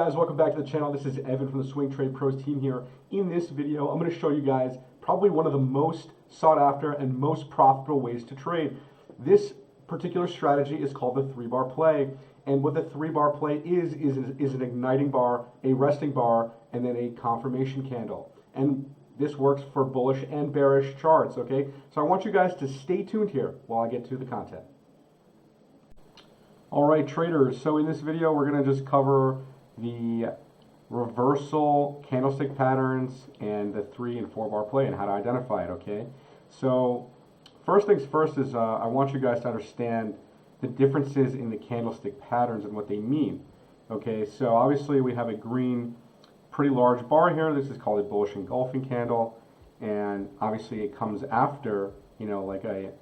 guys, welcome back to the channel. This is Evan from the Swing Trade Pros team here. In this video, I'm going to show you guys probably one of the most sought after and most profitable ways to trade. This particular strategy is called the 3-bar play. And what the 3-bar play is an igniting bar, a resting bar, and then a confirmation candle. And this works for bullish and bearish charts, okay? So I want you guys to stay tuned here while I get to the content. All right, traders, so in this video, we're going to just cover the reversal candlestick patterns and the 3 and 4 bar play and how to identify it, okay? So first things first is I want you guys to understand the differences in the candlestick patterns and what they mean, okay? So obviously we have a green, pretty large bar here. This is called a bullish engulfing candle, and obviously it comes after, you know, like a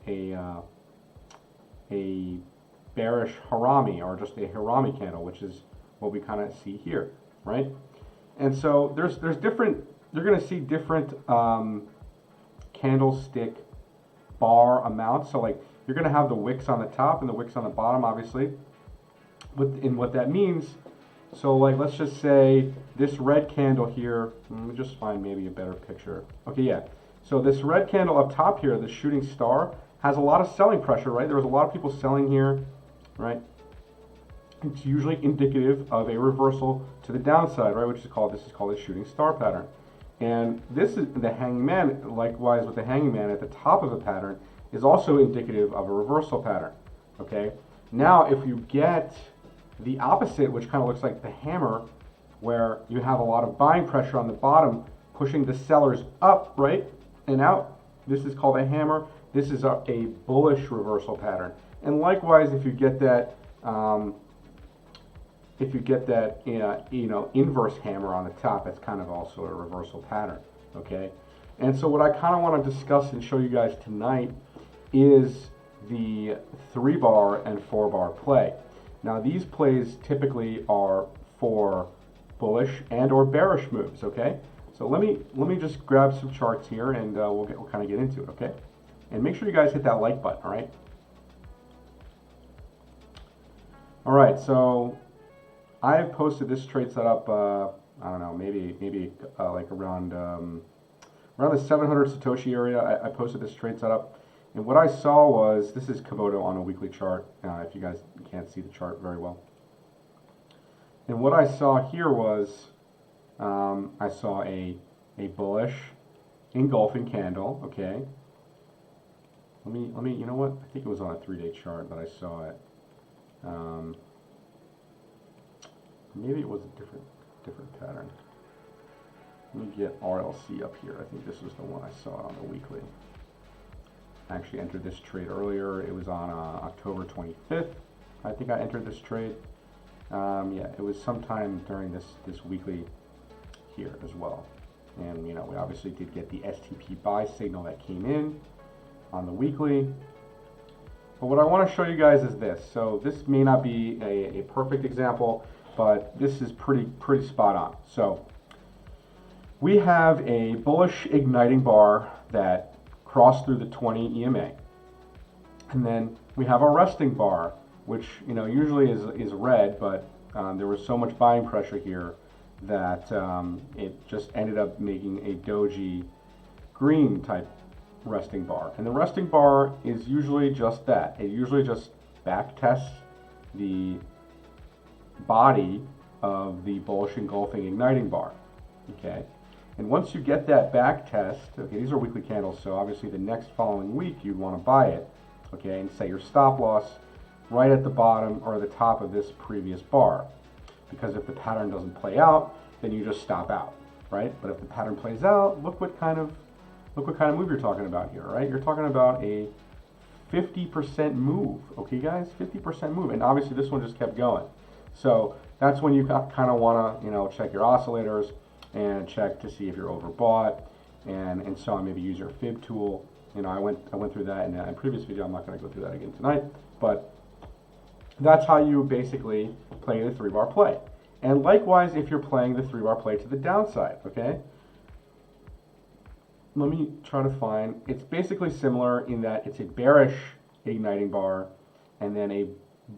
bearish harami, or just a harami candle, which is what we kind of see here, right? And so there's different, you're going to see different candlestick bar amounts. So like you're going to have the wicks on the top and the wicks on the bottom, obviously. And what that means, so like let's just say this red candle here, let me just find maybe a better picture. Okay, yeah. So this red candle up top here, the shooting star, has a lot of selling pressure, right? There was a lot of people selling here, right? It's usually indicative of a reversal to the downside, right? This is called a shooting star pattern. And this is the hangman, likewise with the hangman at the top of the pattern, is also indicative of a reversal pattern, okay? Now, if you get the opposite, which kind of looks like the hammer, where you have a lot of buying pressure on the bottom, pushing the sellers up, right, and out, this is called a hammer. This is a bullish reversal pattern. And likewise, if you get that, inverse hammer on the top, that's kind of also a reversal pattern, okay? And so what I kind of want to discuss and show you guys tonight is the 3-bar and 4-bar play. Now these plays typically are for bullish and or bearish moves, okay? So let me just grab some charts here, and we'll kind of get into it, okay? And make sure you guys hit that like button, all right? All right, so I have posted this trade setup, I don't know, maybe like around the 700 Satoshi area. I posted this trade setup, and what I saw was, this is Komodo on a weekly chart, if you guys can't see the chart very well. And what I saw here was, I saw a bullish engulfing candle, okay? Let me, you know what? I think it was on a 3-day chart that I saw it. Maybe it was a different pattern. Let me get RLC up here. I think this was the one I saw on the weekly. I actually entered this trade earlier. It was on October 25th. I think I entered this trade. Yeah, it was sometime during this weekly here as well. And you know, we obviously did get the STP buy signal that came in on the weekly. But what I want to show you guys is this. So this may not be a perfect example, but this is pretty spot on. So we have a bullish igniting bar that crossed through the 20 EMA. And then we have a resting bar, which, you know, usually is red, but there was so much buying pressure here that it just ended up making a doji green type resting bar. And the resting bar is usually just that. It usually just back tests the body of the bullish engulfing igniting bar, okay? And once you get that back test, okay, these are weekly candles, so obviously the next following week you'd want to buy it, okay, and set your stop loss right at the bottom or the top of this previous bar, because if the pattern doesn't play out, then you just stop out, right? But if the pattern plays out, look what kind of move you're talking about here, right? You're talking about a 50% move, okay guys? 50% move, and obviously this one just kept going. So that's when you kind of want to, you know, check your oscillators and check to see if you're overbought, and so on. Maybe use your fib tool. You know, I went through that in a previous video. I'm not going to go through that again tonight, but that's how you basically play the 3-bar play. And likewise, if you're playing the 3-bar play to the downside, okay? Let me try to find, it's basically similar in that it's a bearish igniting bar and then a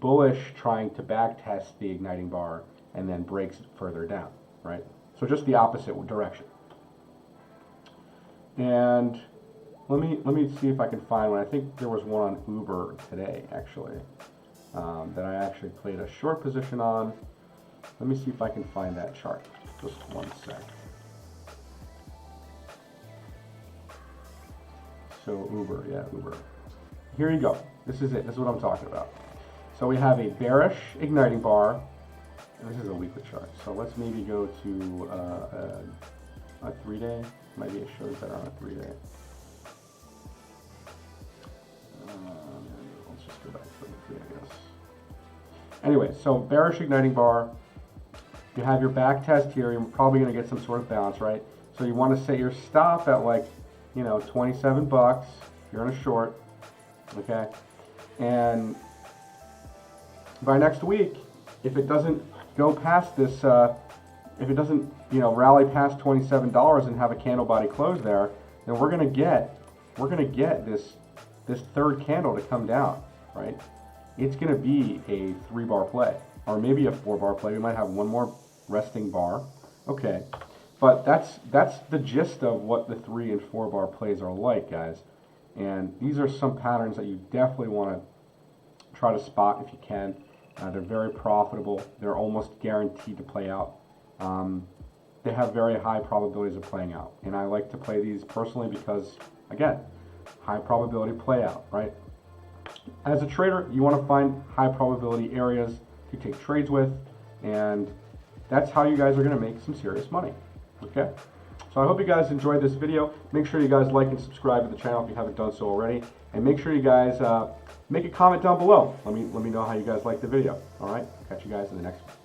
bullish trying to back test the igniting bar and then breaks further down, right? So just the opposite direction. And let me see if I can find one. I think there was one on Uber today, actually, that I actually played a short position on. Let me see if I can find that chart. Just one sec. So Uber, yeah, Uber. Here you go. This is it. This is what I'm talking about. So we have a bearish igniting bar, and this is a weekly chart. So let's maybe go to a 3-day. Maybe it shows better on a 3-day. Let's just go back to the 3, I guess. Anyway, so bearish igniting bar. You have your back test here. You're probably going to get some sort of bounce, right? So you want to set your stop at like, you know, 27 bucks. You're in a short, okay? And by next week, if it doesn't go past this, if it doesn't, you know, rally past $27 and have a candle body close there, then we're gonna get this third candle to come down, right? It's gonna be a 3-bar play, or maybe a 4-bar play. We might have one more resting bar, okay? But that's the gist of what the 3 and 4-bar plays are like, guys. And these are some patterns that you definitely want to try to spot if you can. They're very profitable. They're almost guaranteed to play out. They have very high probabilities of playing out. And I like to play these personally because, again, high probability play out, right? As a trader, you want to find high probability areas to take trades with, and that's how you guys are going to make some serious money, okay? So I hope you guys enjoyed this video. Make sure you guys like and subscribe to the channel if you haven't done so already. And make sure you guys make a comment down below. Let me know how you guys like the video. All right? Catch you guys in the next one.